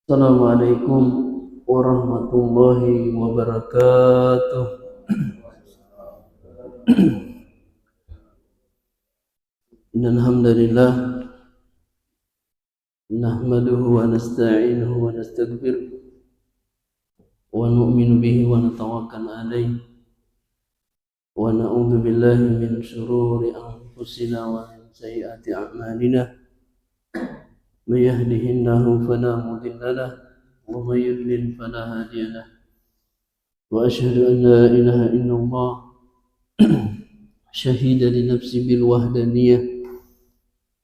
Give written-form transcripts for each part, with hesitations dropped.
Assalamualaikum warahmatullahi wabarakatuh. Innal hamdalillah nahmaduhu wa nasta'inuhu wa nastaghfiruh wa nu'minu bihi wa natawakkalu alayhi wa na'udzu billahi min shururi anfusina wa min sayyiati a'malina. May yahdihillahu fala mudilla lahu wa may yudlil fala hadiya lahu. Wa asyhadu an la ilaha illallah syahida li nafsi bil wahdaniyah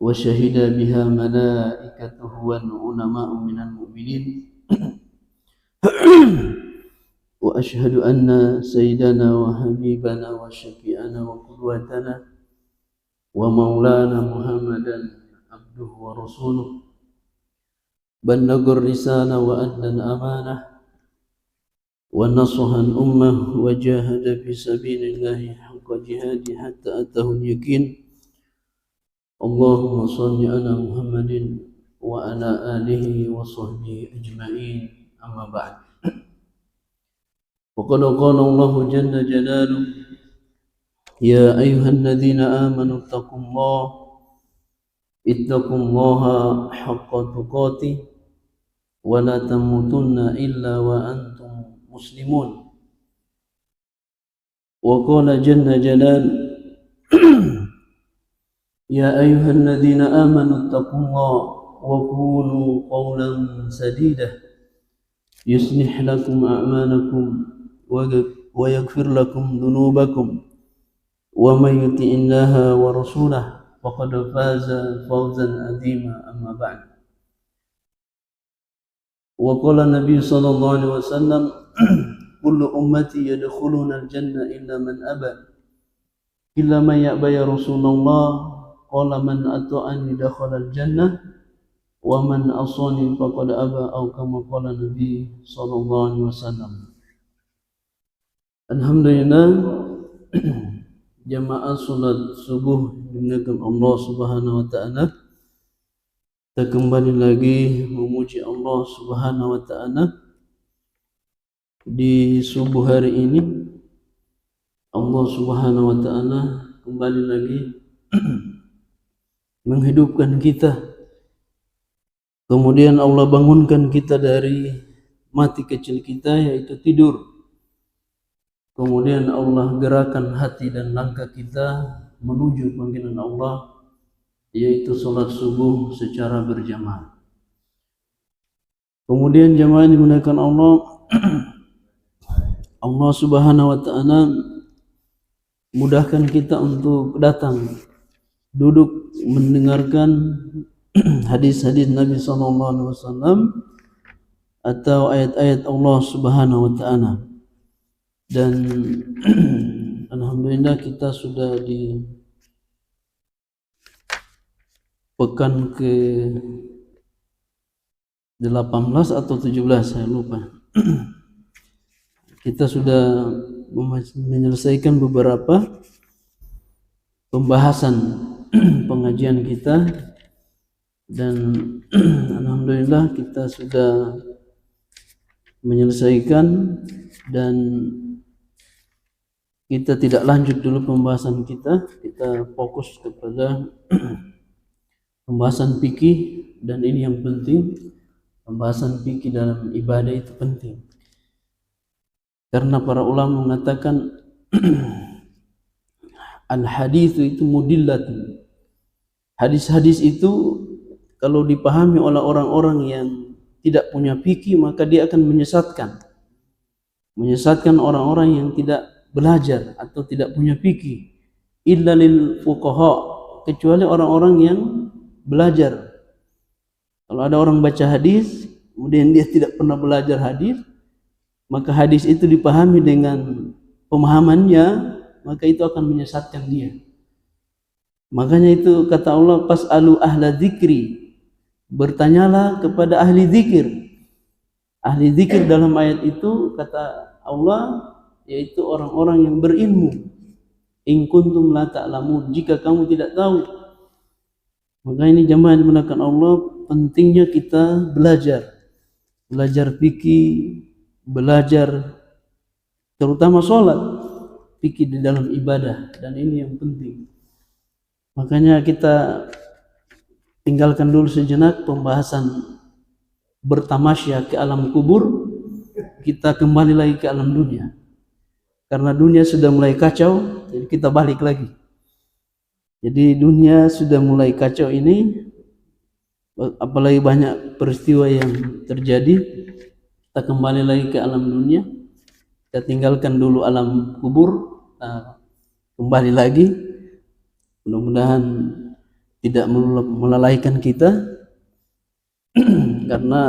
وشهد بها ملائكته والعلماء من المؤمنين وأشهد أن سيدنا وحبيبنا وشفيعنا وقدوتنا ومولانا محمدا عبده ورسوله بلغ الرسالة وأدى الأمانة ونصح الأمة وجاهد في سبيل الله حق جهاده حتى أتاه اليقين. Allahumma salli ala Muhammadin wa ala alihi wa sahbihi ajma'in, amma ba'd. Faqad qala Allahu jalla jalaluhu ya ayyuhalladzina amanu ittaqullaha haqqa tuqatih wa la tamutunna illa wa antum muslimun. Wa qala jalla jalaluhu يا أيها الذين آمنوا اتقوا الله وقولوا قولا سديدا يصلح لكم أعمالكم ويغفر لكم ذنوبكم ومن يطع الله ورسوله فقد فاز فوزا عظيما. أما بعد. وقال النبي صلى الله عليه وسلم كل أمتي يدخلون الجنة إلا من أبى إلا من يأبى يا رسول الله qala man ata'ani dakhala al-jannah wa man asani faqad aba, atau kama qala Nabi sallallahu alaihi wasallam. Alhamdulillah, jamaah salat subuh dimuliakan Allah Subhanahu wa taala. Kita kembali lagi memuji Allah Subhanahu wa taala di subuh hari ini. Allah Subhanahu wa taala kembali lagi menghidupkan kita, kemudian Allah bangunkan kita dari mati kecil kita, yaitu tidur. Kemudian Allah gerakan hati dan langkah kita menuju panggilan Allah, yaitu salat subuh secara berjamaah. Kemudian jamaah dimuliakan Allah, Allah Subhanahu wa taala mudahkan kita untuk datang duduk mendengarkan hadis-hadis Nabi sallallahu alaihi wasallam atau ayat-ayat Allah Subhanahu wa taala. Dan alhamdulillah kita sudah di pekan ke 18 atau 17, saya lupa. Kita sudah menyelesaikan beberapa pembahasan pengajian kita, dan alhamdulillah kita sudah menyelesaikan, dan kita tidak lanjut dulu pembahasan kita fokus kepada pembahasan fikih. Dan ini yang penting, pembahasan fikih dalam ibadah itu penting, karena para ulama mengatakan al-hadits itu mudillatun. Hadis-hadis itu kalau dipahami oleh orang-orang yang tidak punya fikih, maka dia akan menyesatkan orang-orang yang tidak belajar atau tidak punya fikih. Illa lil fuqaha, kecuali orang-orang yang belajar. Kalau ada orang baca hadis kemudian dia tidak pernah belajar hadis, maka hadis itu dipahami dengan pemahamannya, maka itu akan menyesatkan dia. Makanya itu kata Allah, pas'alu ahla dzikri, bertanyalah kepada ahli zikir. Ahli zikir dalam ayat itu kata Allah yaitu orang-orang yang berilmu. In kuntum la ta'lamun, jika kamu tidak tahu. Maka ini jamaah dimuliakan Allah, pentingnya kita belajar. belajar fikih, belajar terutama sholat, fikih di dalam ibadah, dan ini yang penting. Makanya kita tinggalkan dulu sejenak pembahasan bertamasya ke alam kubur, kita kembali lagi ke alam dunia. Karena dunia sudah mulai kacau, jadi kita balik lagi. Jadi dunia sudah mulai kacau ini, apalagi banyak peristiwa yang terjadi, kita kembali lagi ke alam dunia. Kita tinggalkan dulu alam kubur, kembali lagi. Mudah-mudahan tidak melalaikan kita, karena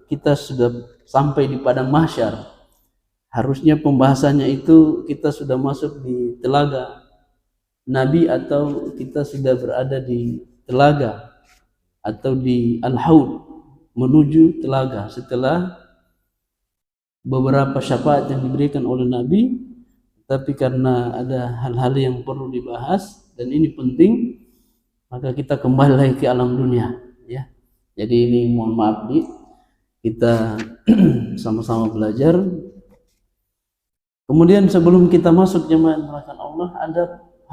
kita sudah sampai di padang mahsyar. Harusnya pembahasannya itu kita sudah masuk di telaga Nabi, atau kita sudah berada di telaga atau di Al-Haud menuju telaga setelah beberapa syafaat yang diberikan oleh Nabi. Tapi karena ada hal-hal yang perlu dibahas dan ini penting, maka kita kembali lagi ke alam dunia, ya. Jadi ini mohon maaf nih, kita sama-sama belajar. Kemudian sebelum kita masuk jemaah yang dimuliakan Allah, ada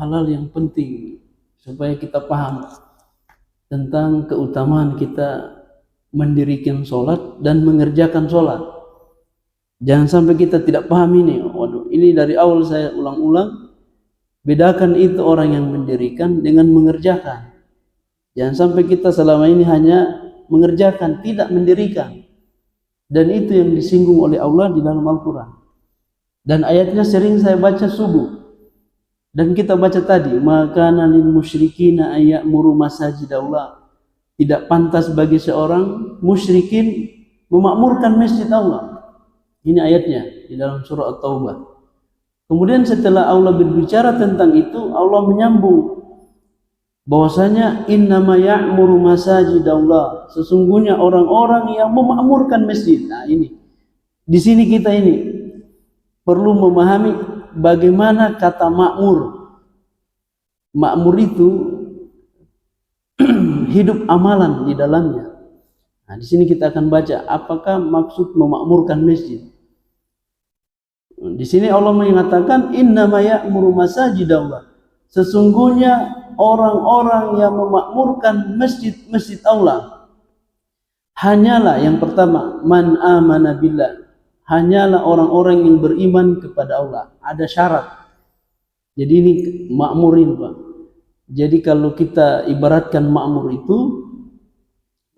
hal-hal yang penting supaya kita paham tentang keutamaan kita mendirikan sholat dan mengerjakan sholat. Jangan sampai kita tidak paham ini. Waduh, ini dari awal saya ulang-ulang, bedakan itu orang yang mendirikan dengan mengerjakan. Jangan sampai kita selama ini hanya mengerjakan, tidak mendirikan. Dan itu yang disinggung oleh Allah di dalam Al-Quran. Dan ayatnya sering saya baca subuh. Dan kita baca tadi, maka lil musyrikina ayyamuru masajidallah. Tidak pantas bagi seorang musyrikin memakmurkan masjid Allah. Ini ayatnya di dalam surah At-Taubah. Kemudian setelah Allah berbicara tentang itu, Allah menyambung bahwasanya innama ya'muru masajidallah, sesungguhnya orang-orang yang memakmurkan masjid. Nah, ini di sini kita ini perlu memahami bagaimana kata makmur. Makmur itu hidup amalan di dalamnya. Nah, di sini kita akan baca apakah maksud memakmurkan masjid. Di sini Allah mengatakan innama ya'muru masajidallah, sesungguhnya orang-orang yang memakmurkan masjid-masjid Allah hanyalah yang pertama man amana billah, hanyalah orang-orang yang beriman kepada Allah. Ada syarat. Jadi ini makmurin, Pak. Jadi kalau kita ibaratkan makmur itu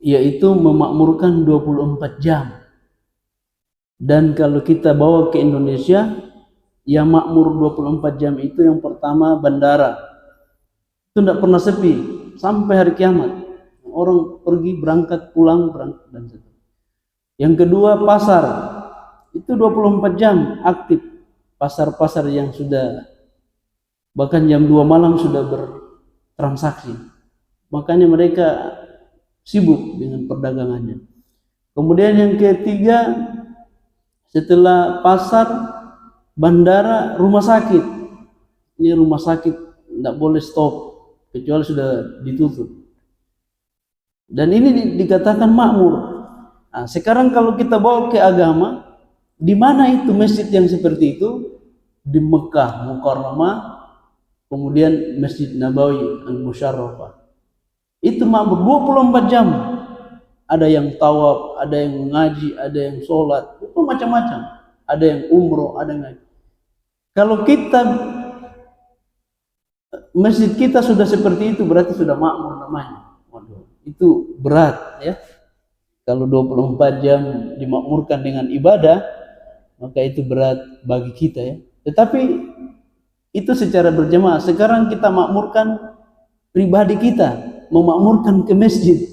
yaitu memakmurkan 24 jam. Dan kalau kita bawa ke Indonesia, yang makmur 24 jam itu yang pertama bandara. Itu tidak pernah sepi sampai hari kiamat. Orang pergi, berangkat, pulang, berangkat, dan seterusnya. Yang kedua pasar. Itu 24 jam aktif. Pasar-pasar yang sudah bahkan jam 2 malam sudah bertransaksi. Makanya mereka sibuk dengan perdagangannya. Kemudian yang ketiga, setelah pasar, bandara, rumah sakit. Ini rumah sakit tidak boleh stop kecuali sudah ditutup. Dan ini dikatakan makmur. Nah, sekarang kalau kita bawa ke agama, di mana itu masjid yang seperti itu? Di Mekah Mukarramah, kemudian Masjid Nabawi Al-Musyarrafah. Itu makmur 24 jam. Ada yang tawaf, ada yang mengaji, ada yang sholat, itu macam-macam. Ada yang umroh, ada yang ngaji. Kalau kita masjid kita sudah seperti itu, berarti sudah makmur namanya. Waduh, itu berat ya. Kalau 24 jam dimakmurkan dengan ibadah, maka itu berat bagi kita ya. Tetapi itu secara berjamaah. Sekarang kita makmurkan pribadi kita, memakmurkan ke masjid.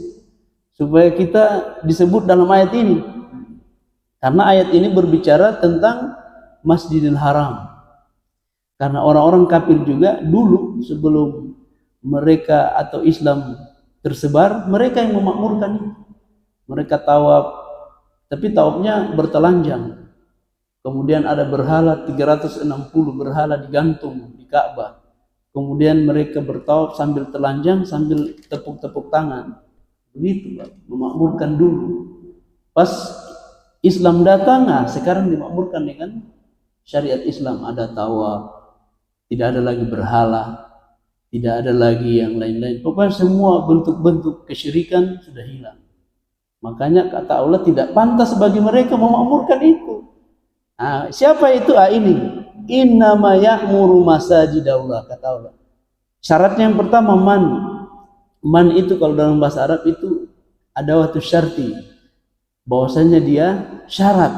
Supaya kita disebut dalam ayat ini. Karena ayat ini berbicara tentang Masjidil Haram. Karena orang-orang kafir juga dulu sebelum mereka atau Islam tersebar, mereka yang memakmurkan itu. Mereka tawaf, tapi tawafnya bertelanjang. Kemudian ada berhala 360 berhala digantung di Ka'bah. Kemudian mereka bertawaf sambil telanjang, sambil tepuk-tepuk tangan. Begitu, Pak, memakmurkan dulu. Pas Islam datang, nah sekarang dimakmurkan dengan syariat Islam. Ada tawaf, tidak ada lagi berhala, tidak ada lagi yang lain-lain. Pokoknya semua bentuk-bentuk kesyirikan sudah hilang. Makanya kata Allah tidak pantas bagi mereka memakmurkan itu. Nah, siapa itu? Ini innama ya'muru masajidallah, kata Allah. Syaratnya yang pertama man itu kalau dalam bahasa Arab itu ada waktu syarti, bahwasanya dia syarat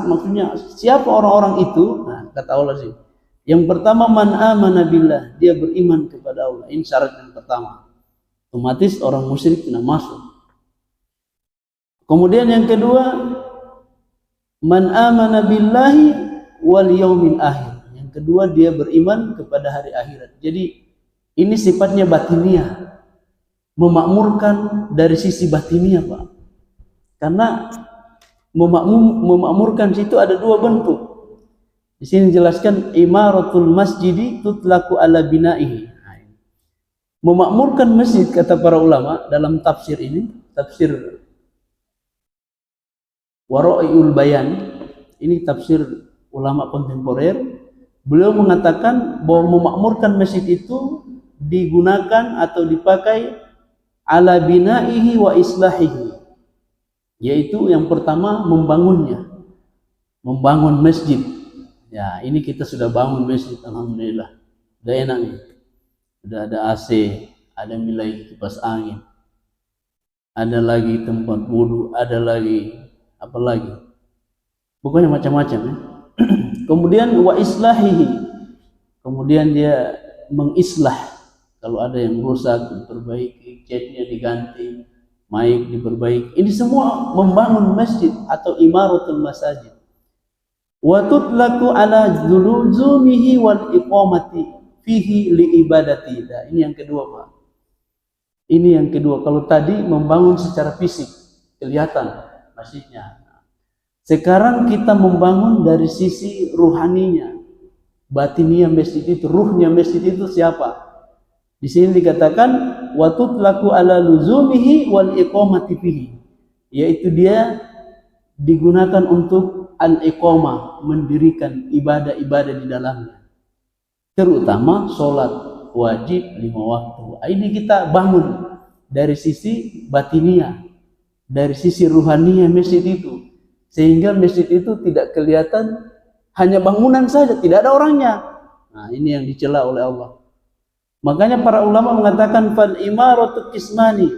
maksudnya siapa orang-orang itu. Nah, kata Allah sih yang pertama man amana billah, dia beriman kepada Allah. Ini syarat yang pertama, otomatis orang musyrik tidak masuk. Kemudian yang kedua, man amana billahi wal yaumil akhir. Yang kedua, dia beriman kepada hari akhirat. Jadi ini sifatnya batiniah, memakmurkan dari sisi batiniah, Pak. Karena memakmurkan situ ada dua bentuk. Di sini jelaskan imaratul masjidi tutlaku ala binaihi. Memakmurkan masjid, kata para ulama dalam tafsir ini, tafsir Waraiul Bayan, ini tafsir ulama kontemporer. Beliau mengatakan bahwa memakmurkan masjid itu digunakan atau dipakai ala binaihi wa islahihi, yaitu yang pertama membangunnya, membangun masjid. Ya, ini kita sudah bangun masjid, alhamdulillah, udah enak nih, sudah ada AC, ada nilai kipas angin, ada lagi tempat wudhu, ada lagi apa lagi, pokoknya macam-macam ya. Kemudian wa islahihi, kemudian dia mengislah, kalau ada yang rusak diperbaiki, catnya diganti, mic diperbaiki. Ini semua membangun masjid atau imaratul masajid. Wa tutlaku ala dzuluzumihi wal iqamati fihi li ibadati. Nah, ini yang kedua, Pak. Ini yang kedua. Kalau tadi membangun secara fisik, kelihatan masjidnya. Sekarang kita membangun dari sisi ruhaninya, batiniah masjid itu, ruhnya masjid itu siapa? Di sini dikatakan wa tutlaku ala luzumihi wal iqamati fihi, yaitu dia digunakan untuk al-iqamah, mendirikan ibadah-ibadah di dalamnya, terutama sholat wajib 5 waktu. Ini kita bangun dari sisi batiniah, dari sisi ruhaniah masjid itu, sehingga masjid itu tidak kelihatan hanya bangunan saja, tidak ada orangnya. Nah, ini yang dicela oleh Allah. Makanya para ulama mengatakan fal imaratu qismani,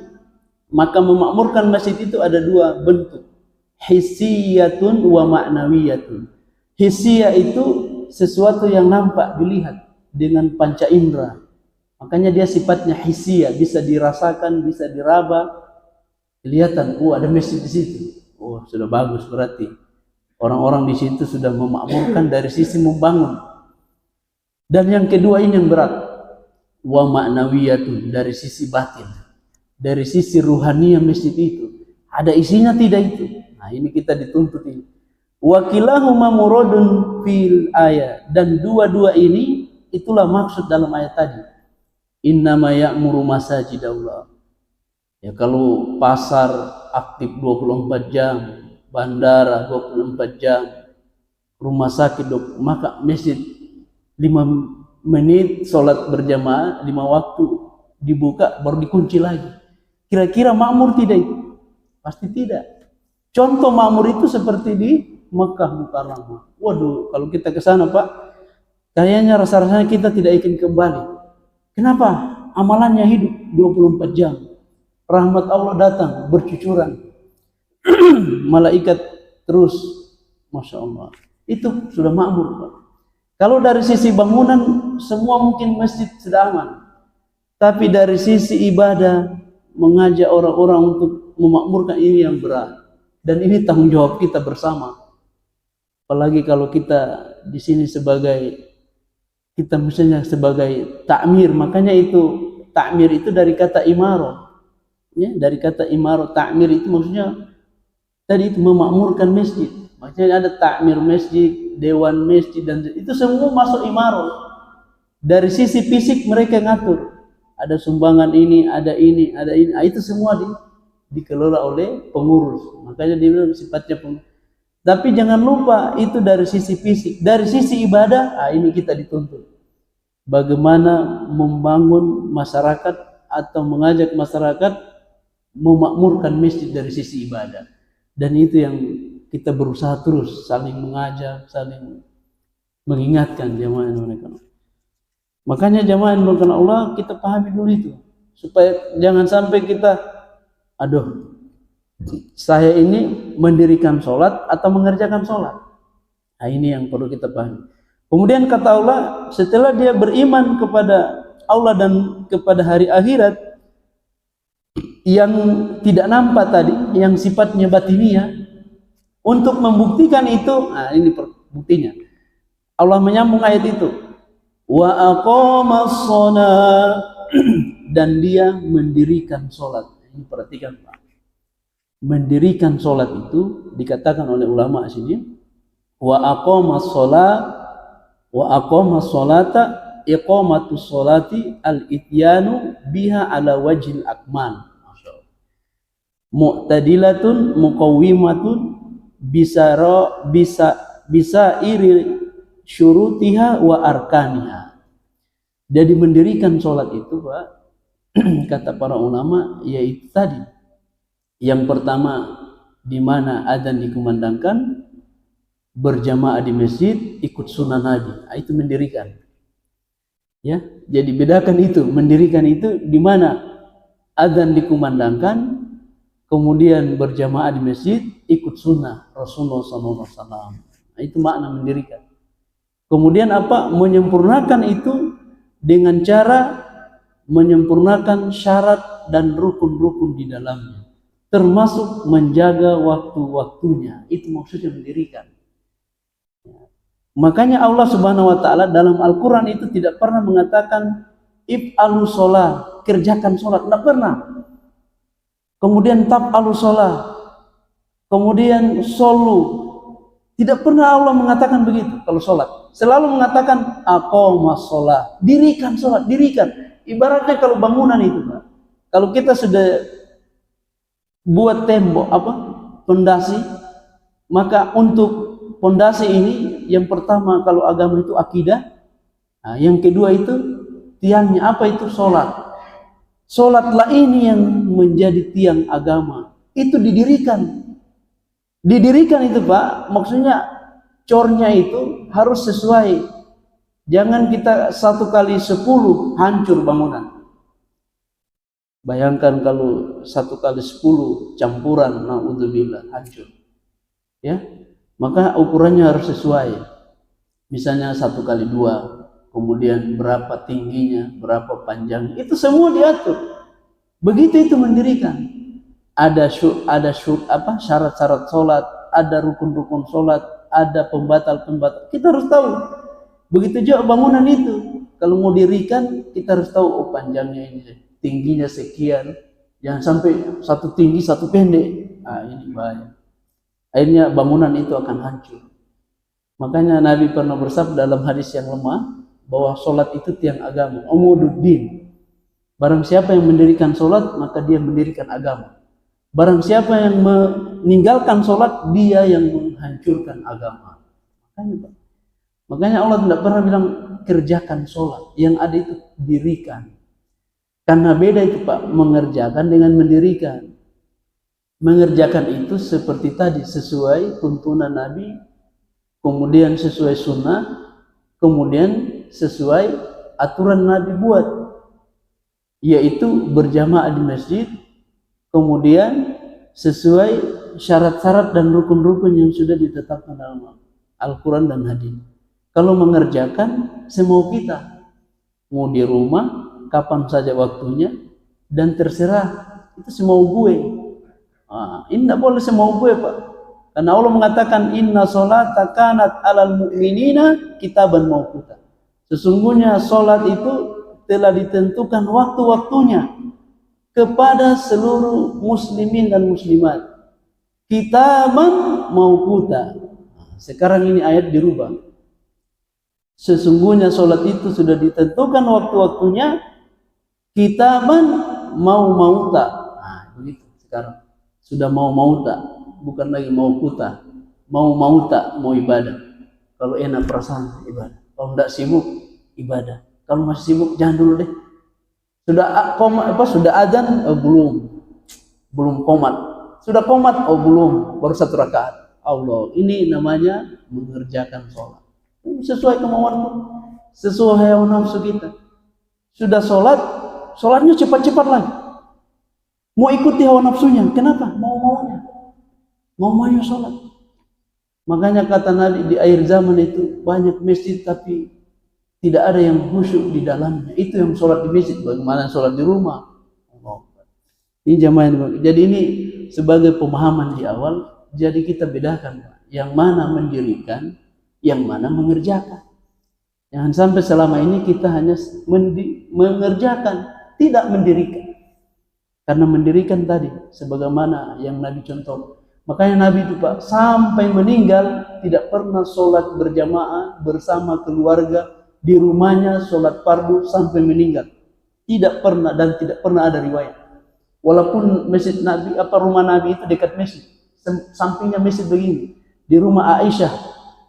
maka memakmurkan masjid itu ada dua bentuk, hissiyatun wa ma'nawiyatun. Hissiyah itu sesuatu yang nampak, dilihat dengan panca indera, makanya dia sifatnya hissiyah, bisa dirasakan, bisa diraba, kelihatan. Oh, ada masjid di situ. Oh, sudah bagus, berarti orang-orang di situ sudah memakmurkan dari sisi membangun. Dan yang kedua ini yang berat, wa ma'nawiyatun, dari sisi batin, dari sisi ruhaniah masjid itu. Ada isinya tidak itu? Nah, ini kita dituntut ini. Wa kilahuma muradun fil ayat, dan dua-dua ini itulah maksud dalam ayat tadi. Innama ya'muru masajidallah. Ya, kalau pasar aktif 24 jam, bandara 24 jam, rumah sakit, maka masjid 5 menit sholat berjamaah 5 waktu dibuka baru dikunci lagi. Kira-kira makmur tidak itu? Pasti tidak. Contoh makmur itu seperti di Mekah Mukarramah. Waduh, kalau kita ke sana, Pak, kayaknya rasa-rasanya kita tidak ingin kembali. Kenapa? Amalannya hidup 24 jam. Rahmat Allah datang bercucuran. Malaikat terus, Masya Allah. Itu sudah makmur, Pak. Kalau dari sisi bangunan, semua mungkin masjid sudah aman. Tapi dari sisi ibadah, mengajak orang-orang untuk memakmurkan, ini yang berat. Dan ini tanggung jawab kita bersama. Apalagi kalau kita di sini kita misalnya sebagai takmir. Makanya itu, takmir itu dari kata imarah. Ya, dari kata imarah, takmir itu maksudnya tadi itu memakmurkan masjid. Maksudnya ada takmir masjid, dewan masjid, dan itu semua masuk imarah. Dari sisi fisik mereka ngatur. Ada sumbangan ini, ada ini, ada ini. Nah, itu semua dikelola oleh pengurus. Makanya dia bilang sifatnya pengurus. Tapi jangan lupa itu dari sisi fisik, dari sisi ibadah, ini kita dituntut. Bagaimana membangun masyarakat atau mengajak masyarakat memakmurkan masjid dari sisi ibadah. Dan itu yang kita berusaha terus saling mengajak, saling mengingatkan jamaah yang mereka. Makanya jamaah yang dimulakan Allah kita pahami dulu itu, supaya jangan sampai kita, aduh, saya ini mendirikan sholat atau mengerjakan sholat. Nah, ini yang perlu kita pahami. Kemudian kata Allah, setelah dia beriman kepada Allah dan kepada hari akhirat yang tidak nampak tadi, yang sifatnya batiniah, untuk membuktikan itu, nah ini buktinya. Allah menyambung ayat itu, wa aqamas shalah, dan dia mendirikan sholat. Ini perhatikan Pak. Mendirikan sholat itu dikatakan oleh ulama sini, wa aqamas sholata iqamatus sholati al-ityanu biha ala wajhil akmal. Mu'tadilatun muqawwimatun bisa iri syurutiha wa arkaniha. Jadi mendirikan sholat itu Pak, kata para ulama, yaitu tadi yang pertama, di mana adzan dikumandangkan, berjamaah di masjid, ikut sunnah Nabi. Itu mendirikan. Ya, jadi bedakan itu, mendirikan itu di mana adzan dikumandangkan, kemudian berjamaah di masjid, ikut sunnah Rasulullah SAW. Itu makna mendirikan. Kemudian apa? Menyempurnakan itu dengan cara menyempurnakan syarat dan rukun-rukun di dalamnya, termasuk menjaga waktu-waktunya. Itu maksudnya mendirikan. Makanya Allah Subhanahu wa taala dalam Al-Qur'an itu tidak pernah mengatakan if'alu sholat, kerjakan sholat, tidak pernah. Kemudian taf'alu sholat, kemudian solu, tidak pernah Allah mengatakan begitu. Kalau sholat selalu mengatakan aqamas sholat, dirikan sholat, dirikan. Ibaratnya kalau bangunan itu Pak, kalau kita sudah buat tembok pondasi, maka untuk pondasi ini yang pertama kalau agama itu akidah, nah, yang kedua itu tiangnya apa? Itu sholat. Sholatlah ini yang menjadi tiang agama. Itu didirikan itu Pak, maksudnya cornya itu harus sesuai. Jangan kita 1x10 hancur bangunan. Bayangkan kalau 1x10 campuran, naudzubillah, hancur. Ya, maka ukurannya harus sesuai. Misalnya 1x2, kemudian berapa tingginya, berapa panjang, itu semua diatur. Begitu itu mendirikan. Ada syarat-syarat sholat, ada rukun-rukun sholat, ada pembatal-pembatal. Kita harus tahu. Begitu juga bangunan itu. Kalau mau dirikan, kita harus tahu panjangnya ini, tingginya sekian. Jangan sampai satu tinggi, satu pendek. Nah, ini bahaya. Akhirnya bangunan itu akan hancur. Makanya Nabi pernah bersabda dalam hadis yang lemah bahwa sholat itu tiang agama, umududdin. Barang siapa yang mendirikan sholat, maka dia mendirikan agama. Barang siapa yang meninggalkan sholat, dia yang menghancurkan agama. Makanya Allah tidak pernah bilang kerjakan sholat. Yang ada itu dirikan. Karena beda itu Pak, mengerjakan dengan mendirikan. Mengerjakan itu seperti tadi, sesuai tuntunan Nabi, kemudian sesuai sunnah, kemudian sesuai aturan Nabi buat, yaitu berjamaah di masjid, kemudian sesuai syarat-syarat dan rukun-rukun yang sudah ditetapkan dalam Al-Quran dan hadis. Kalau mengerjakan semau kita, mau di rumah, kapan saja waktunya, dan terserah, itu semau gue. Ini tidak boleh semau gue Pak. Karena Allah mengatakan inna sholata kanat alal mu'minina kitaban mauquta. Sesungguhnya sholat itu telah ditentukan waktu-waktunya kepada seluruh muslimin dan muslimat. Kitaban mauquta. Sekarang ini ayat dirubah. Sesungguhnya sholat itu sudah ditentukan waktu-waktunya, kitaban mauquta. Begitu sekarang. Sudah mau tak, bukan lagi mau kuta, mau tak, mau ibadah. Kalau enak perasaan ibadah, kalau tidak sibuk ibadah. Kalau masih sibuk jangan dulu deh. Sudah azan? Oh, belum komat. Sudah komat? Oh belum, baru 1 rakaat. Allah, ini namanya mengerjakan sholat sesuai kemauanku, sesuai hawa nafsu kita. Sudah sholatnya cepat-cepat lagi. Mau ikuti hawa nafsunya, kenapa? Mau-maunya sholat. Makanya kata Nabi, di akhir zaman itu banyak masjid tapi tidak ada yang khusyuk di dalamnya. Itu yang sholat di masjid, bagaimana sholat di rumah. Ini jamaah. Jadi ini sebagai pemahaman di awal, jadi kita bedakan yang mana mendirikan, yang mana mengerjakan. Jangan sampai selama ini kita hanya mengerjakan, tidak mendirikan. Karena mendirikan tadi, sebagaimana yang Nabi contoh. Makanya Nabi itu Pak, sampai meninggal tidak pernah sholat berjamaah bersama keluarga di rumahnya, sholat fardu sampai meninggal. Tidak pernah, dan tidak pernah ada riwayat. Walaupun masjid Nabi, rumah Nabi itu dekat masjid, sampingnya masjid begini. Di rumah Aisyah,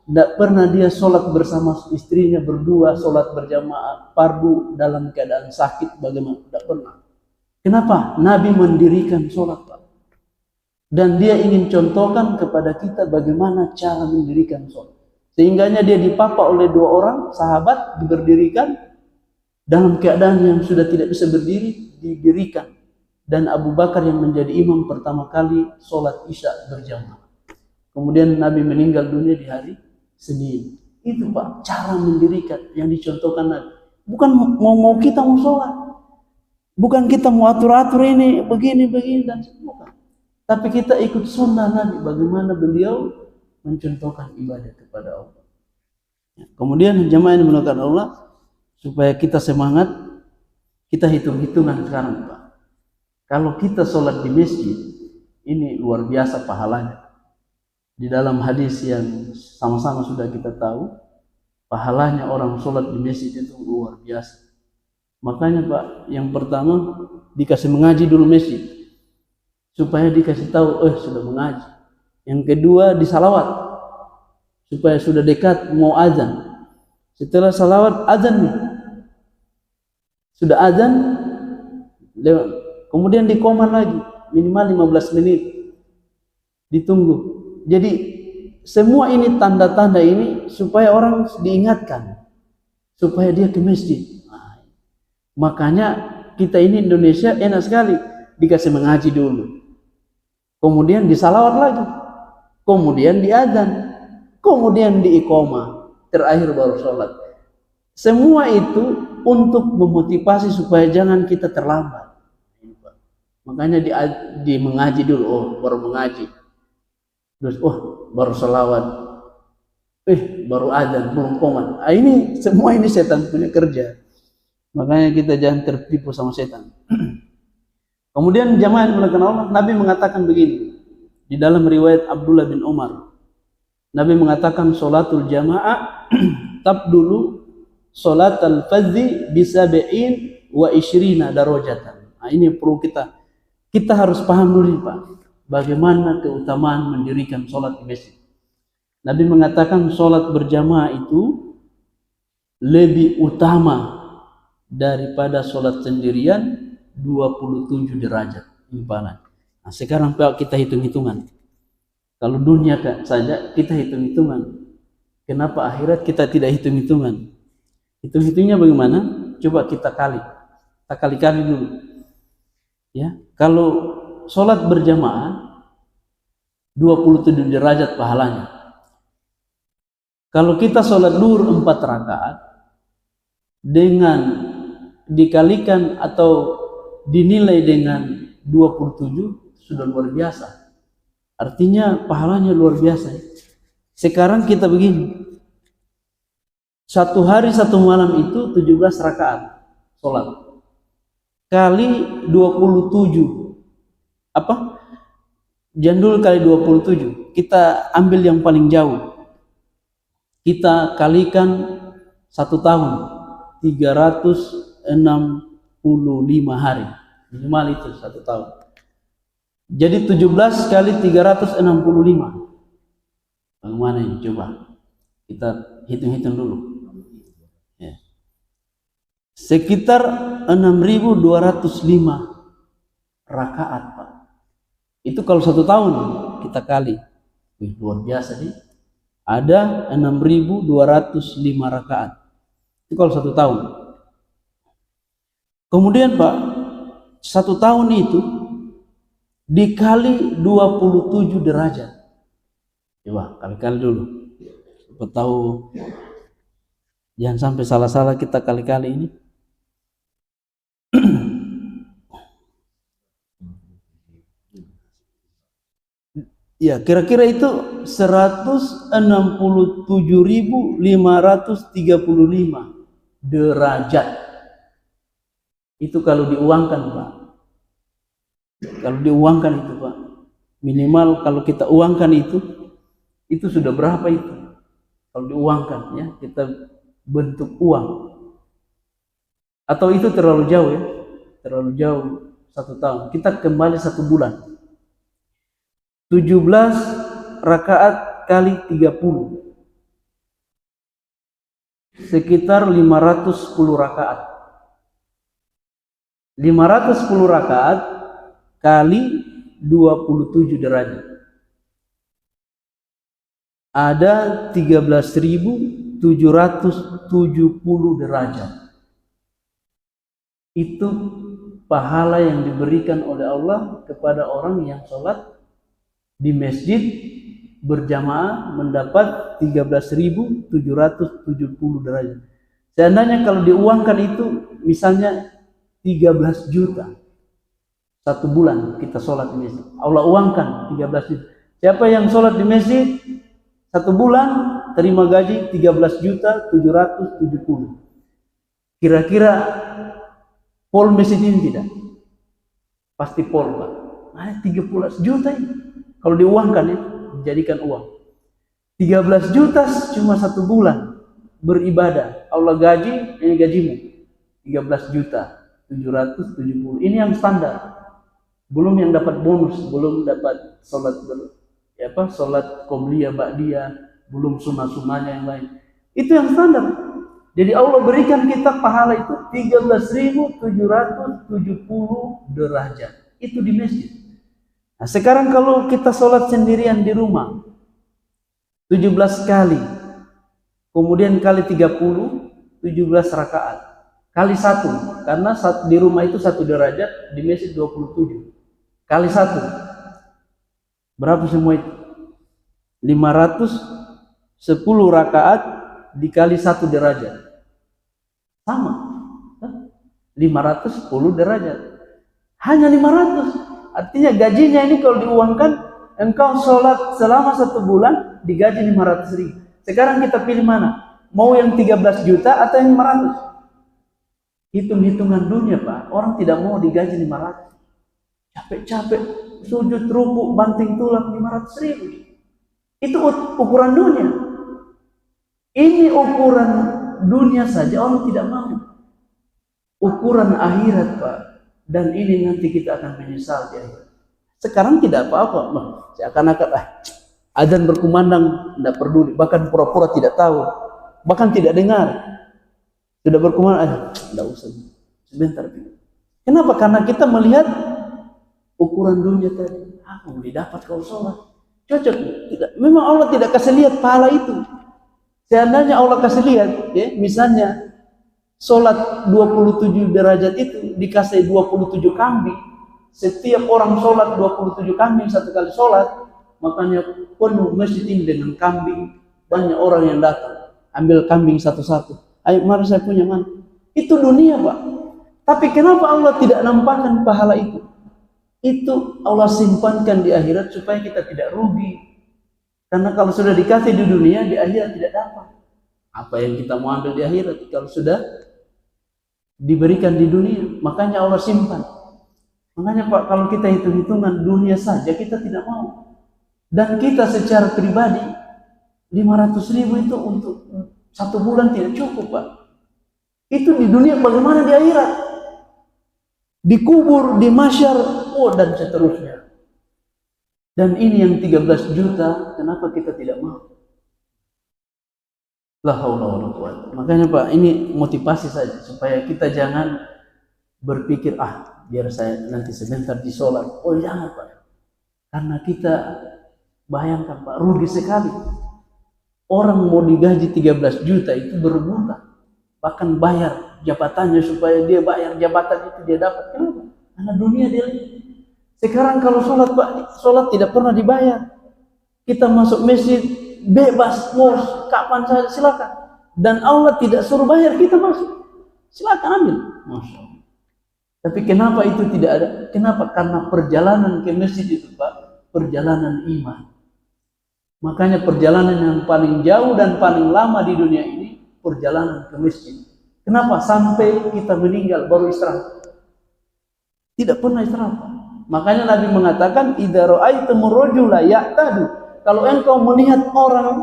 tidak pernah dia sholat bersama istrinya berdua, sholat berjamaah fardu dalam keadaan sakit bagaimana, tidak pernah. Kenapa? Nabi mendirikan sholat Pak. Dan dia ingin contohkan kepada kita bagaimana cara mendirikan sholat. Sehingganya dia dipapa oleh 2 orang sahabat, diberdirikan dalam keadaan yang sudah tidak bisa berdiri, didirikan. Dan Abu Bakar yang menjadi imam pertama kali sholat Isya berjamaah. Kemudian Nabi meninggal dunia di hari Senin. Itu Pak, cara mendirikan yang dicontohkan Nabi. Bukan mau kita mau sholat. Bukan kita mau atur-atur ini, begini, dan bukan. Tapi kita ikut sunnah Nabi, bagaimana beliau mencontohkan ibadah kepada Allah. Kemudian jamaah yang dimuliakan Allah, supaya kita semangat, kita hitung-hitungan sekarang Pak. Kalau kita sholat di masjid, ini luar biasa pahalanya. Di dalam hadis yang sama-sama sudah kita tahu, pahalanya orang sholat di masjid itu luar biasa. Makanya Pak, yang pertama dikasih mengaji dulu masjid, supaya dikasih tahu, sudah mengaji. Yang kedua disalawat, supaya sudah dekat mau azan. Setelah salawat azan nih, sudah azan, kemudian dikoman lagi minimal 15 menit, ditunggu. Jadi semua ini tanda-tanda ini supaya orang diingatkan, supaya dia ke masjid. Makanya kita ini Indonesia enak sekali, dikasih mengaji dulu, kemudian disalawat lagi, kemudian diazan, kemudian diiqomah, terakhir baru sholat. Semua itu untuk memotivasi supaya jangan kita terlambat. Makanya di mengaji dulu, baru mengaji, terus baru salawat, baru azan, belum qomat. Ini semua ini setan punya kerja. Makanya kita jangan tertipu sama setan. Kemudian jamaah yang dimuliakan Allah, Nabi mengatakan begini di dalam riwayat Abdullah bin Umar. Nabi mengatakan sholatul jamaah tabdulu sholatul fadzi bisab'in wa isyrina darajatan. Ini perlu kita harus paham dulu Pak, bagaimana keutamaan mendirikan sholat di masjid. Nabi mengatakan sholat berjamaah itu lebih utama daripada sholat sendirian 27 derajat limpahan. Nah, sekarang Pak, kita hitung-hitungan. Kalau dunia saja kita hitung-hitungan, kenapa akhirat kita tidak hitung-hitungan? Hitung-hitungnya bagaimana? Coba kita kali dulu. Ya, kalau sholat berjamaah 27 derajat pahalanya. Kalau kita sholat duhur 4 rakaat dengan dikalikan atau dinilai dengan 27 sudah luar biasa. Artinya pahalanya luar biasa. Sekarang kita begini, 1 hari 1 malam itu 17 rakaat sholat kali 27 jandul kali 27, kita ambil yang paling jauh, kita kalikan 1 tahun 365 hari, minimal itu 1 tahun. Jadi 17 kali 365. Bagaimana ini? Coba kita hitung-hitung dulu. Ya. Sekitar 6.205 rakaat, Pak. Itu kalau 1 tahun kita kali. Luar biasa nih. Ada 6.205 rakaat. Itu kalau 1 tahun. Kemudian Pak, 1 tahun itu dikali 27 derajat. Coba kali-kali dulu. Siapa tahu jangan sampai salah-salah kita kali-kali ini. Ya, kira-kira itu 167.535 derajat. Itu kalau diuangkan, Pak. Kalau diuangkan itu, Pak. Minimal kalau kita uangkan itu sudah berapa itu? Kalau diuangkan ya, kita bentuk uang. Atau itu terlalu jauh ya? Terlalu jauh 1 tahun. Kita kembali 1 bulan. 17 rakaat kali 30. Sekitar 510 rakaat. 510 rakaat kali 27 derajat. Ada 13.770 derajat. Itu pahala yang diberikan oleh Allah kepada orang yang sholat di masjid berjamaah mendapat 13.770 derajat. Seandainya kalau diuangkan itu misalnya 13 juta 1 bulan kita sholat di masjid, Allah uangkan 13 juta. Siapa yang sholat di masjid 1 bulan terima gaji 13.770. Kira-kira pol masjid ini tidak? Pasti pol, Pak. Nah, 13 juta ini. Kalau diuangkan ya, dijadikan uang. 13 juta cuma 1 bulan beribadah. Allah gaji, ini gajimu. 13 juta 770. Ini yang standar. Belum yang dapat bonus, belum dapat sholat sholat qobliyah, ba'diyah, belum sunnah-sunnahnya yang lain. Itu yang standar. Jadi Allah berikan kita pahala itu 13.770 derajat. Itu di masjid. Nah, sekarang kalau kita sholat sendirian di rumah 17 kali, kemudian kali 30, 17 rakaat, kali 1, karena di rumah itu 1 derajat, di masjid 27, kali 1, berapa semua itu? 510 rakaat dikali 1 derajat, sama, 510 derajat, hanya 500. Artinya gajinya ini kalau diuangkan, engkau sholat selama 1 bulan digaji 500.000. Sekarang kita pilih mana? Mau yang 13 juta atau yang 500? Hitung-hitungan dunia, Pak. Orang tidak mau digaji 500. Capek-capek sujud, rukuk, banting tulang 500.000. Itu ukuran dunia. Ini ukuran dunia saja orang tidak mau. Ukuran akhirat, Pak. Dan ini nanti kita akan menyesal di akhirat. Sekarang tidak apa-apa, seakan-akan azan berkumandang tidak peduli, bahkan pura-pura tidak tahu, bahkan tidak dengar. Sudah berkumandang, tidak usah. Sebentar. Kenapa? Karena kita melihat ukuran dunia tadi. Apa boleh dapat kalau sholat? Cocok? Tidak. Memang Allah tidak kasih lihat pahala itu. Seandainya Allah kasih lihat, ya, misalnya sholat 27 derajat itu dikasih 27 kambing. Setiap orang sholat 27 kambing 1 kali sholat, makanya penuh masjid ini dengan kambing. Banyak orang yang datang, ambil kambing satu-satu. Ayo, mari saya punya mana? Itu dunia, Pak. Tapi kenapa Allah tidak nampakkan pahala itu? Itu Allah simpankan di akhirat supaya kita tidak rugi. Karena kalau sudah dikasih di dunia, di akhirat tidak dapat. Apa yang kita mau ambil di akhirat kalau sudah diberikan di dunia? Makanya Allah simpan. Makanya, Pak, kalau kita hitung-hitungan dunia saja kita tidak mau. Dan kita secara pribadi 500.000 itu untuk 1 bulan tidak cukup, Pak. Itu di dunia, bagaimana di akhirat? Dikubur, di mahsyar, dan seterusnya. Dan ini yang 13 juta, kenapa kita tidak mau? La haula wala quwwata. Makanya Pak, ini motivasi saja supaya kita jangan berpikir biar saya nanti sebentar di sholat. Oh jangan Pak, karena kita bayangkan Pak, rugi sekali. Orang mau digaji 13 juta itu berbulan, bahkan bayar jabatannya supaya dia bayar jabatan itu dia dapat. Kenapa? Karena dunia dia. Sekarang kalau sholat Pak, sholat tidak pernah dibayar. Kita masuk masjid bebas, mau kapan saja silakan. Dan Allah tidak suruh bayar, kita masuk. Silakan ambil. Masya Allah. Tapi kenapa itu tidak ada? Kenapa? Karena perjalanan ke masjid itu Pak, perjalanan iman. Makanya perjalanan yang paling jauh dan paling lama di dunia ini, perjalanan ke masjid. Kenapa? Sampai kita meninggal baru istirahat. Tidak pernah istirahat. Makanya Nabi mengatakan, idza ra'aitumur rajula ya'tadu, kalau engkau melihat orang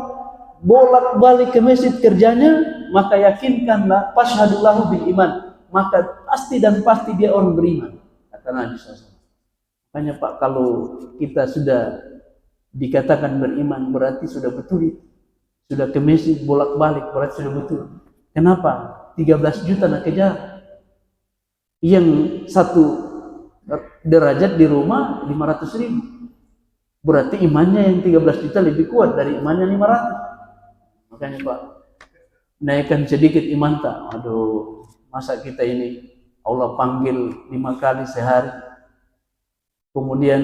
bolak-balik ke masjid kerjanya, maka yakinkanlah fashhadu lahu bil iman, maka pasti dan pasti dia orang beriman, kata Nabi SAW. Makanya Pak, kalau kita sudah dikatakan beriman berarti sudah betul, sudah ke masjid bolak-balik berarti sudah betul. Kenapa? 13 juta nak kejar. Yang satu derajat di rumah 500.000. Berarti imannya yang 13 juta lebih kuat dari imannya 500. Makanya Pak, naikkan sedikit iman tak. Aduh, masa kita ini Allah panggil 5 kali sehari, kemudian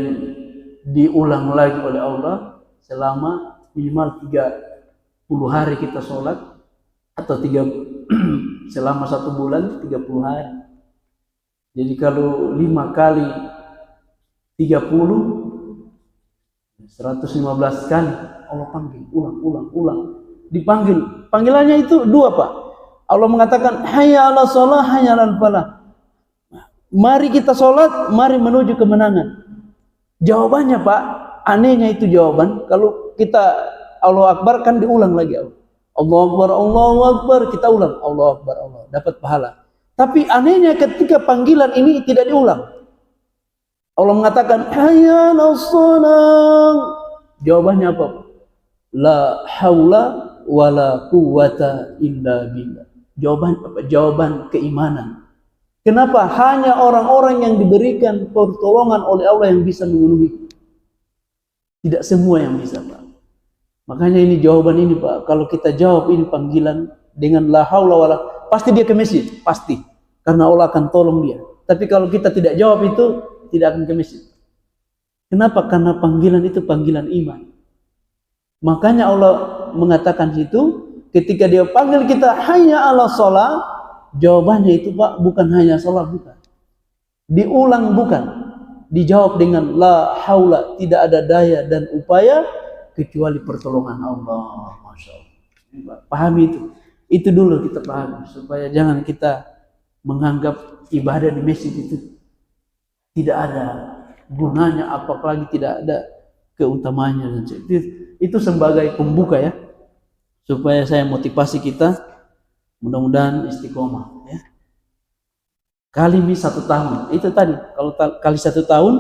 diulang lagi oleh Allah selama minimal 30 hari kita sholat, atau selama 1 bulan 30 hari. Jadi kalau 5 kali 30, 115 kali Allah panggil, ulang. Dipanggil. Panggilannya itu 2 Pak. Allah mengatakan, hayya 'alas shalah, hayya 'alal falah. Mari kita sholat, mari menuju kemenangan. Jawabannya Pak, anehnya itu jawaban. Kalau kita Allahu Akbar kan diulang lagi. Allahu Akbar, kita ulang. Allahu Akbar, Allah. Dapat pahala. Tapi anehnya ketika panggilan ini tidak diulang. Allah mengatakan, hayya 'alas shalah. Jawabannya apa? La haula wala quwwata illa billah. Jawaban apa? Jawaban keimanan. Kenapa? Hanya orang-orang yang diberikan pertolongan oleh Allah yang bisa memenuhi. Tidak semua yang bisa Pak. Makanya ini jawaban ini Pak. Kalau kita jawab ini panggilan dengan la haula wala, pasti dia ke masjid, pasti. Karena Allah akan tolong dia. Tapi kalau kita tidak jawab itu, tidak akan ke masjid. Kenapa? Karena panggilan itu panggilan iman. Makanya Allah mengatakan situ, ketika dia panggil kita hayya 'alas shalah, jawabannya itu Pak bukan hanya salat, bukan. Diulang, bukan. Dijawab dengan la haula, tidak ada daya dan upaya kecuali pertolongan Allah. Masya Allah. Pahami itu. Itu dulu kita pahami, supaya jangan kita menganggap ibadah di masjid itu tidak ada gunanya, apalagi tidak ada keutamanya. Itu sebagai pembuka ya, supaya saya motivasi kita, mudah-mudahan istiqomah ya. Kali ini 1 tahun, itu tadi kalau kali 1 tahun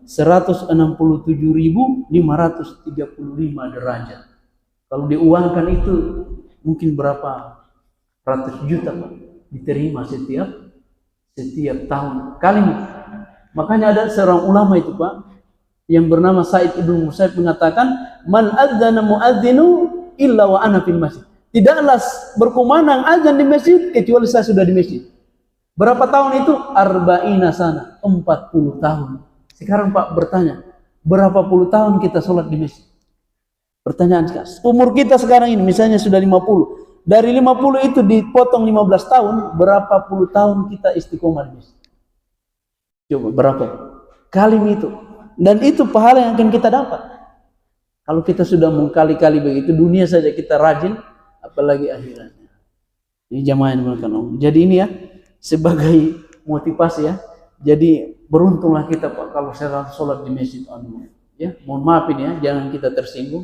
167.535 derajat. Kalau diuangkan itu mungkin berapa ratus juta Pak, diterima setiap tahun kali ini. Makanya ada seorang ulama itu Pak, yang bernama Sa'id ibn Musayyib mengatakan, man adzana muadzinu illa wa ana fil masjid. Tidaklah berkumandang azan di masjid kecuali saya sudah di masjid. Berapa tahun itu? Arba'ina sana, 40 tahun. Sekarang Pak bertanya, berapa puluh tahun kita sholat di masjid? Pertanyaan sekarang. Umur kita sekarang ini misalnya sudah 50. Dari 50 itu dipotong 15 tahun, berapa puluh tahun kita istiqomah di masjid? Coba berapa? Kali itu. Dan itu pahala yang akan kita dapat. Kalau kita sudah mengkali-kali begitu, dunia saja kita rajin, apalagi akhiratnya. Ini jamaah yang dimuliakan Allah. Jadi ini ya, sebagai motivasi ya. Jadi beruntunglah kita Pak kalau sholat di masjid. Ya, mohon maaf ini ya, jangan kita tersinggung.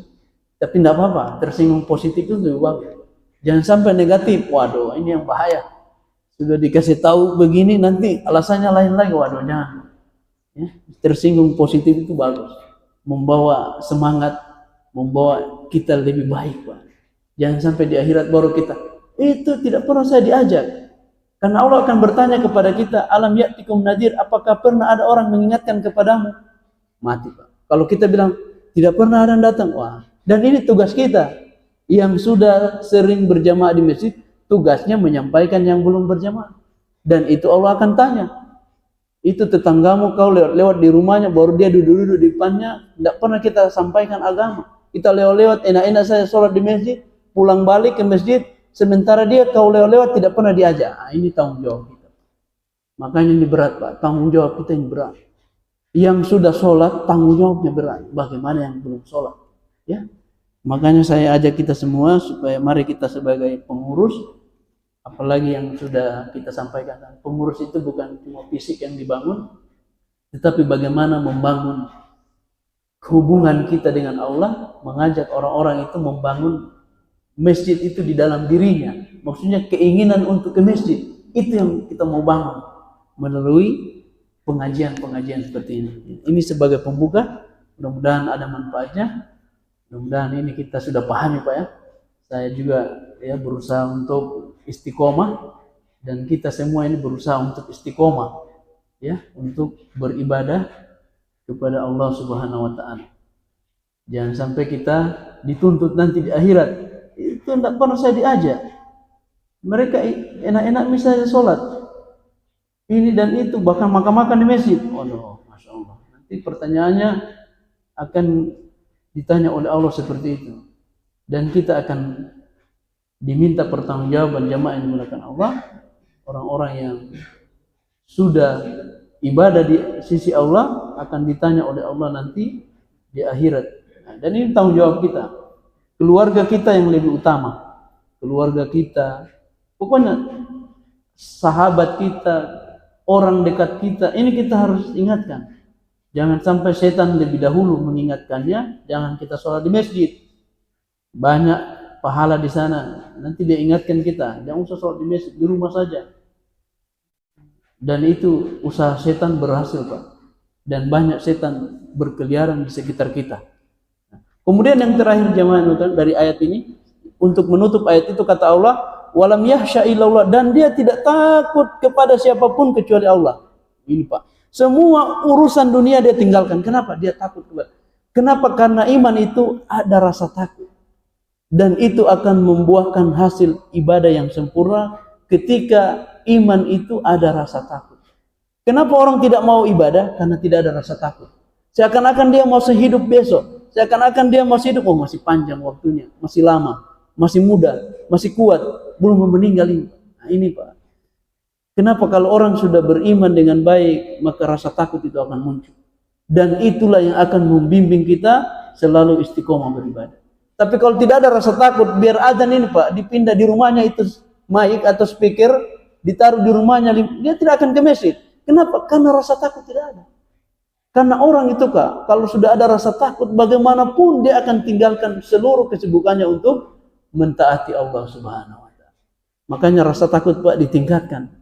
Tapi tidak apa-apa, tersinggung positif itu lebih bagus. Jangan sampai negatif. Waduh, ini yang bahaya. Sudah dikasih tahu begini, nanti alasannya lain lagi. Waduh, jangan. Ya, tersinggung positif itu bagus. membawa semangat, membawa kita lebih baik, Pak. Jangan sampai di akhirat baru kita, itu tidak pernah saya diajak. Karena Allah akan bertanya kepada kita, alam ya'tikum nadir, apakah pernah ada orang mengingatkan kepadamu? Mati, Pak. Kalau kita bilang tidak pernah ada yang datang, wah. Dan ini tugas kita yang sudah sering berjamaah di masjid, tugasnya menyampaikan yang belum berjamaah. Dan itu Allah akan tanya. Itu tetanggamu kau lewat di rumahnya, baru dia duduk-duduk di depannya, tidak pernah kita sampaikan agama. Kita lewat-lewat, enak-enak saya sholat di masjid, pulang balik ke masjid, sementara dia kau lewat-lewat tidak pernah diajak. Nah, ini tanggung jawab kita. Makanya ini berat, Pak. Tanggung jawab kita ini berat. Yang sudah sholat, tanggung jawabnya berat. Bagaimana yang belum sholat? Ya, makanya saya ajak kita semua supaya mari kita sebagai pengurus, apalagi yang sudah kita sampaikan, pengurus itu bukan cuma fisik yang dibangun, tetapi bagaimana membangun hubungan kita dengan Allah, mengajak orang-orang itu membangun masjid itu di dalam dirinya. Maksudnya keinginan untuk ke masjid, itu yang kita mau bangun melalui pengajian-pengajian seperti ini. Ini sebagai pembuka, mudah-mudahan ada manfaatnya. Mudah-mudahan ini kita sudah pahami, Pak, ya. Saya juga ya berusaha untuk istiqomah, dan kita semua ini berusaha untuk istiqomah, ya, untuk beribadah kepada Allah Subhanahu wa taala. Jangan sampai kita dituntut nanti di akhirat. Itu tidak pernah saya diajak. Mereka enak-enak misalnya sholat, ini dan itu, bahkan makan-makan di masjid. Waduh, Masya Allah. Nanti pertanyaannya akan ditanya oleh Allah seperti itu. Dan kita akan diminta pertanggungjawaban jamaah yang dimuliakan Allah, orang-orang yang sudah ibadah di sisi Allah akan ditanya oleh Allah nanti di akhirat. Nah, dan ini tanggung jawab kita. Keluarga kita yang lebih utama. Keluarga kita, pokoknya sahabat kita, orang dekat kita, ini kita harus ingatkan. Jangan sampai setan lebih dahulu mengingatkannya. Jangan kita sholat di masjid, banyak pahala di sana, nanti dia ingatkan kita, jangan usah sholat di masjid, di rumah saja. Dan itu usaha setan berhasil, Pak. Dan banyak setan berkeliaran di sekitar kita. Kemudian yang terakhir jemaah dari ayat ini, untuk menutup ayat itu kata Allah, walam yahsya illallah, dan dia tidak takut kepada siapapun kecuali Allah. Ini, Pak. Semua urusan dunia dia tinggalkan. Kenapa? Dia takut kepada. Kenapa? Karena iman itu ada rasa takut. Dan itu akan membuahkan hasil ibadah yang sempurna ketika iman itu ada rasa takut. Kenapa orang tidak mau ibadah? Karena tidak ada rasa takut. Seakan-akan dia masih hidup besok. Seakan-akan dia masih hidup, oh masih panjang waktunya, masih lama, masih muda, masih kuat, belum meninggal ini. Nah, ini, Pak. Kenapa kalau orang sudah beriman dengan baik, maka rasa takut itu akan muncul. Dan itulah yang akan membimbing kita selalu istiqomah beribadah. Tapi kalau tidak ada rasa takut, biar adzan ini, Pak, dipindah di rumahnya itu mic atau speaker, ditaruh di rumahnya, dia tidak akan ke masjid. Kenapa? Karena rasa takut tidak ada. Karena orang itu, Kak, kalau sudah ada rasa takut, bagaimanapun dia akan tinggalkan seluruh kesibukannya untuk mentaati Allah Subhanahu wa taala. Makanya rasa takut, Pak, ditingkatkan.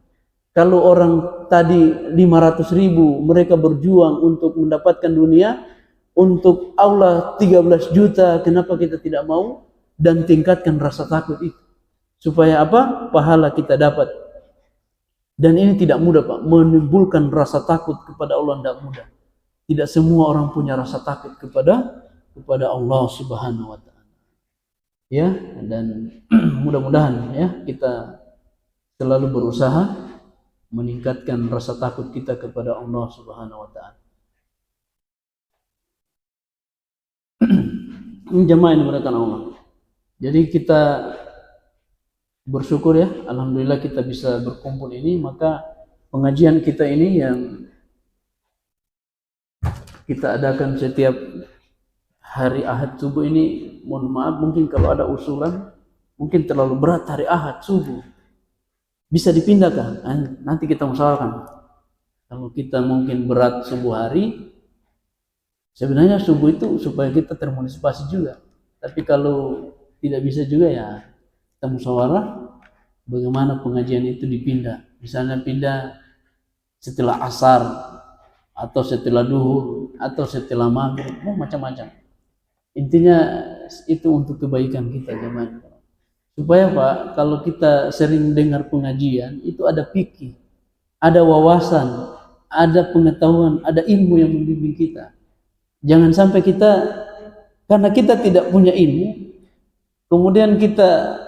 Kalau orang tadi 500.000 mereka berjuang untuk mendapatkan dunia, untuk Allah 13 juta, kenapa kita tidak mau? Dan tingkatkan rasa takut itu. Supaya apa? Pahala kita dapat. Dan ini tidak mudah, Pak. Menimbulkan rasa takut kepada Allah tidak mudah. Tidak semua orang punya rasa takut kepada Allah Subhanahu wa taala. Ya, dan mudah-mudahan ya kita selalu berusaha meningkatkan rasa takut kita kepada Allah Subhanahu wa taala. Jemaah yang dimuliakan Allah. Jadi kita bersyukur ya, alhamdulillah kita bisa berkumpul ini, maka pengajian kita ini yang kita adakan setiap hari Ahad subuh ini, mohon maaf mungkin kalau ada usulan, mungkin terlalu berat hari Ahad subuh, bisa dipindahkan, nanti kita musyawarahkan. Kalau kita mungkin berat subuh hari, sebenarnya subuh itu supaya kita termotivasi juga. Tapi kalau tidak bisa juga ya kita musyawarah bagaimana pengajian itu dipindah. Misalnya pindah setelah asar atau setelah duhur atau setelah maghrib, macam-macam. Intinya itu untuk kebaikan kita jemaah. Supaya Pak, kalau kita sering dengar pengajian, itu ada fikih, ada wawasan, ada pengetahuan, ada ilmu yang membimbing kita. Jangan sampai kita, karena kita tidak punya ilmu, kemudian kita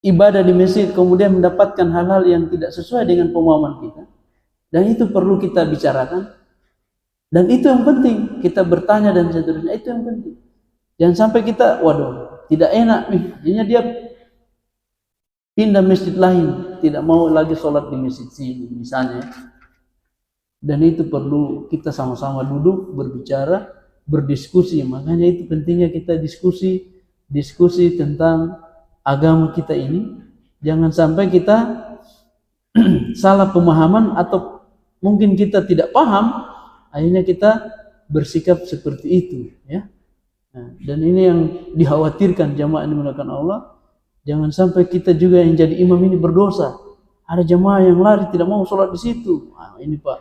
ibadah di masjid, kemudian mendapatkan hal-hal yang tidak sesuai dengan pemahaman kita. Dan itu perlu kita bicarakan. Dan itu yang penting, kita bertanya dan seterusnya, itu yang penting. Jangan sampai kita, waduh, tidak enak nih, jadinya dia pindah masjid lain, tidak mau lagi sholat di masjid sini misalnya. Dan itu perlu kita sama-sama duduk, berbicara, berdiskusi. Makanya itu pentingnya kita diskusi tentang agama kita ini. Jangan sampai kita salah pemahaman atau mungkin kita tidak paham, akhirnya kita bersikap seperti itu, ya. Nah, dan ini yang dikhawatirkan jamaah yang dimuliakan Allah. Jangan sampai kita juga yang jadi imam ini berdosa. Ada jamaah yang lari tidak mau sholat di situ. Nah, ini Pak,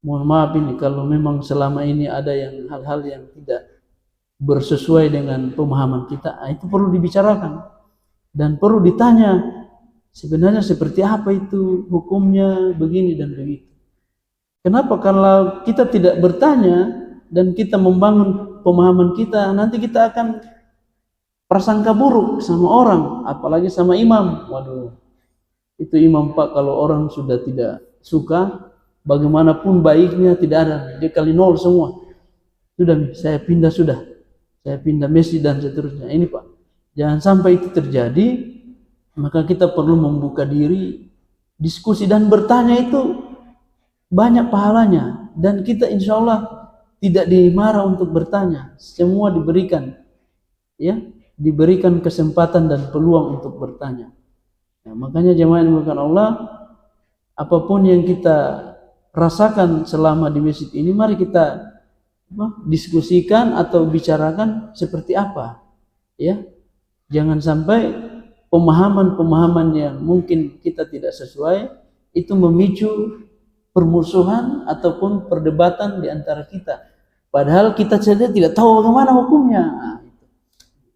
mohon maaf ini kalau memang selama ini ada yang hal-hal yang tidak bersesuai dengan pemahaman kita, itu perlu dibicarakan dan perlu ditanya sebenarnya seperti apa itu hukumnya, begini dan begitu. Kenapa? Kalau kita tidak bertanya dan kita membangun pemahaman kita, nanti kita akan prasangka buruk sama orang, apalagi sama imam. Waduh, itu imam Pak, kalau orang sudah tidak suka, bagaimanapun baiknya tidak ada, dia kali nol semua. Sudah, saya pindah masjid dan seterusnya. Ini Pak, jangan sampai itu terjadi. Maka kita perlu membuka diri, diskusi dan bertanya, itu banyak pahalanya. Dan kita insya Allah tidak dimarah untuk bertanya, semua diberikan, ya, diberikan kesempatan dan peluang untuk bertanya. Nah, makanya jemaah yang dimuliakan Allah, apapun yang kita rasakan selama di masjid ini, mari kita diskusikan atau bicarakan seperti apa, ya. Jangan sampai pemahaman-pemahaman yang mungkin kita tidak sesuai itu memicu permusuhan ataupun perdebatan di antara kita. Padahal kita saja tidak tahu bagaimana hukumnya. Nah,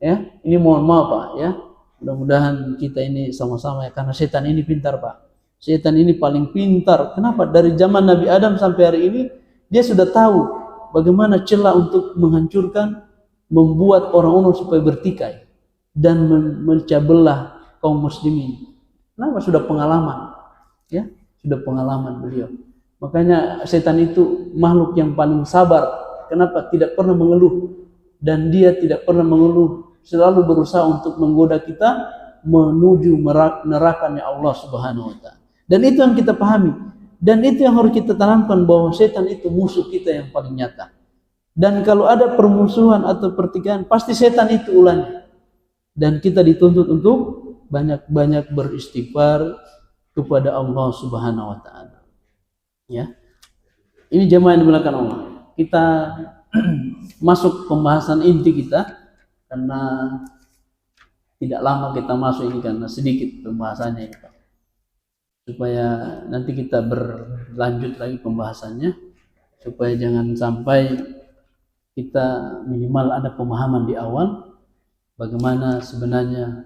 ya, ini mohon maaf Pak, ya. Mudah-mudahan kita ini sama-sama, ya, karena setan ini pintar Pak. Setan ini paling pintar. Kenapa? Dari zaman Nabi Adam sampai hari ini dia sudah tahu bagaimana celah untuk menghancurkan, membuat orang-orang supaya bertikai dan memecah belah kaum muslimin. Kenapa? Sudah pengalaman, ya, sudah pengalaman beliau. Makanya setan itu makhluk yang paling sabar. Kenapa? Tidak pernah mengeluh, dan dia tidak pernah mengeluh, selalu berusaha untuk menggoda kita menuju nerakanya Allah Subhanahu wa taala. Dan itu yang kita pahami, dan itu yang harus kita tanamkan, bahwa setan itu musuh kita yang paling nyata. Dan kalau ada permusuhan atau pertikaian, pasti setan itu ulangnya. Dan kita dituntut untuk banyak-banyak beristighfar kepada Allah Subhanahu wa taala. Ya. Ini jemaah yang dimuliakan Allah. Kita masuk pembahasan inti kita, karena tidak lama kita masuk ini, karena sedikit pembahasannya ini Pak. Supaya nanti kita berlanjut lagi pembahasannya, supaya jangan sampai kita minimal ada pemahaman di awal bagaimana sebenarnya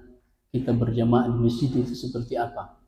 kita berjamaah di masjid itu seperti apa.